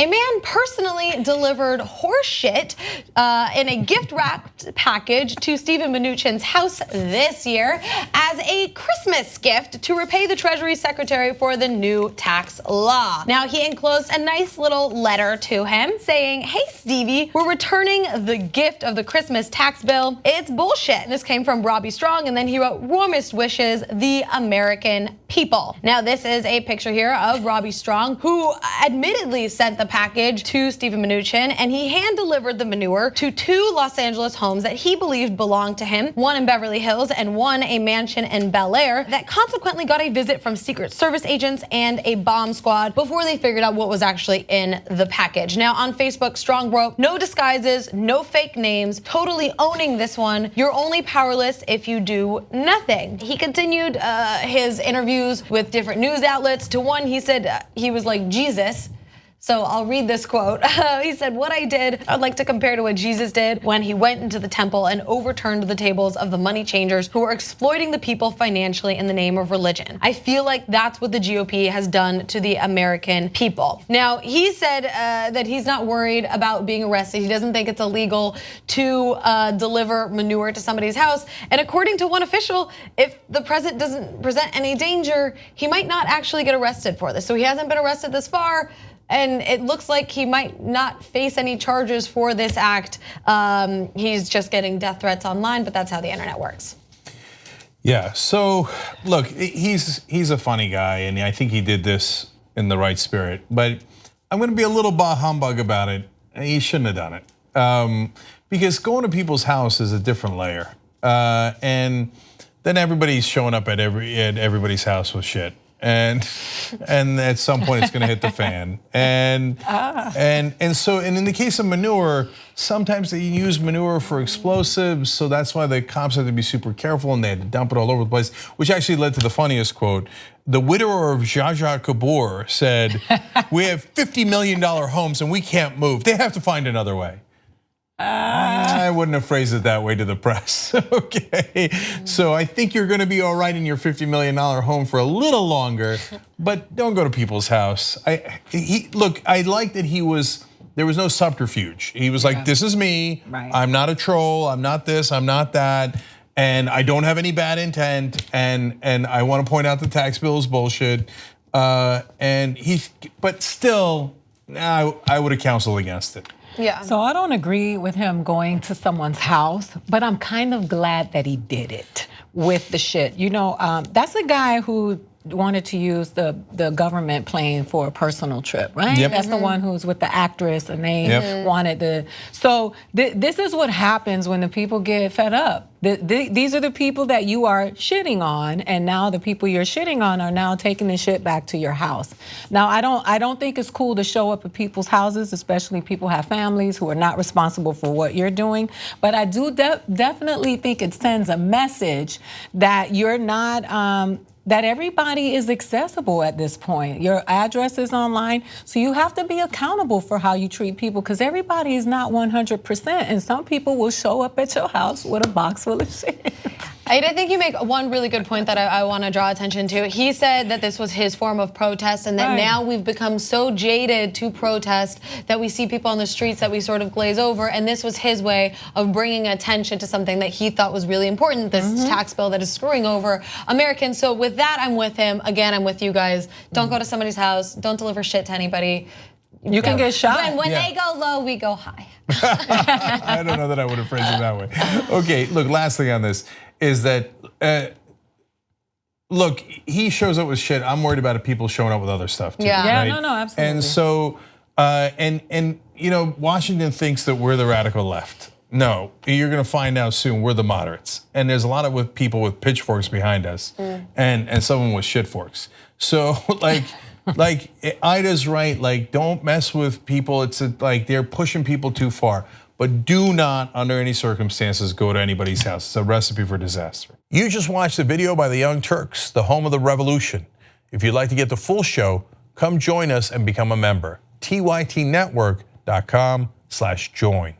A man personally delivered horse shit in a gift-wrapped package to Steven Mnuchin's house this year as a Christmas gift to repay the Treasury Secretary for the new tax law. Now, he enclosed a nice little letter to him saying, "Hey, Stevie, we're returning the gift of the Christmas tax bill. It's bullshit." This came from Robbie Strong, and then he wrote, "Warmest wishes, the American people." Now, this is a picture here of Robbie Strong, who admittedly sent the package to Steven Mnuchin, and he hand-delivered the manure to 2 Los Angeles homes that he believed belonged to him, one in Beverly Hills and one a mansion in Bel Air, that consequently got a visit from Secret Service agents and a bomb squad before they figured out what was actually in the package. Now, on Facebook, Strong wrote, "No disguises, no fake names, totally owning this one. You're only powerless if you do nothing." He continued his interviews with different news outlets. To one, he said he was like Jesus. So I'll read this quote. He said, "What I did, I'd like to compare to what Jesus did when he went into the temple and overturned the tables of the money changers who were exploiting the people financially in the name of religion. I feel like that's what the GOP has done to the American people." Now, he said that he's not worried about being arrested. He doesn't think it's illegal to deliver manure to somebody's house. And according to one official, if the president doesn't present any danger, he might not actually get arrested for this. So he hasn't been arrested this far. And it looks like he might not face any charges for this act. He's just getting death threats online, but that's how the internet works. Yeah, so look, he's a funny guy, and I think he did this in the right spirit. But I'm gonna be a little bah humbug about it. He shouldn't have done it. Because going to people's house is a different layer. And then everybody's showing up at everybody's house with shit. And at some point it's gonna hit the fan. And so in the case of manure, sometimes they use manure for explosives, so that's why the cops had to be super careful and they had to dump it all over the place, which actually led to the funniest quote. The widower of Zsa Zsa Gabor said, "We have $50 million homes and we can't move. They have to find another way." I wouldn't have phrased it that way to the press, okay? So I think you're gonna be all right in your $50 million home for a little longer, but don't go to people's house. Look, I like that there was no subterfuge. He was like, "This is me, right. I'm not a troll, I'm not this, I'm not that, and I don't have any bad intent, and I wanna point out the tax bill is bullshit." But still, I would have counseled against it. Yeah. So I don't agree with him going to someone's house, but I'm kind of glad that he did it with the shit. You know, that's a guy who wanted to use the government plane for a personal trip, right? Yep. That's the one who's with the actress, and they wanted the. So this is what happens when the people get fed up. These are the people that you are shitting on, and now the people you're shitting on are now taking the shit back to your house. Now, I don't think it's cool to show up at people's houses, especially people have families who are not responsible for what you're doing. But I do definitely think it sends a message that you're not. That everybody is accessible at this point. Your address is online, so you have to be accountable for how you treat people, because everybody is not 100%, and some people will show up at your house with a box full of shit. I think you make one really good point that I want to draw attention to. He said that this was his form of protest, and that now we've become so jaded to protest that we see people on the streets that we sort of glaze over, and this was his way of bringing attention to something that he thought was really important, this tax bill that is screwing over Americans. So with that, I'm with him. Again, I'm with you guys. Don't go to somebody's house. Don't deliver shit to anybody. You can get shot. When they go low, we go high. I don't know that I would have phrased it that way. Okay, look, last thing on this is that, look, he shows up with shit. I'm worried about people showing up with other stuff too. Yeah, right? no, absolutely. And so, and you know, Washington thinks that we're the radical left. No, you're gonna find out soon we're the moderates. And there's a lot of people with pitchforks behind us, and someone with shitforks. So like Ida's right, like don't mess with people. It's like they're pushing people too far. But do not, under any circumstances, go to anybody's house. It's a recipe for disaster. You just watched the video by the Young Turks, the home of the revolution. If you'd like to get the full show, come join us and become a member. TYTnetwork.com/join.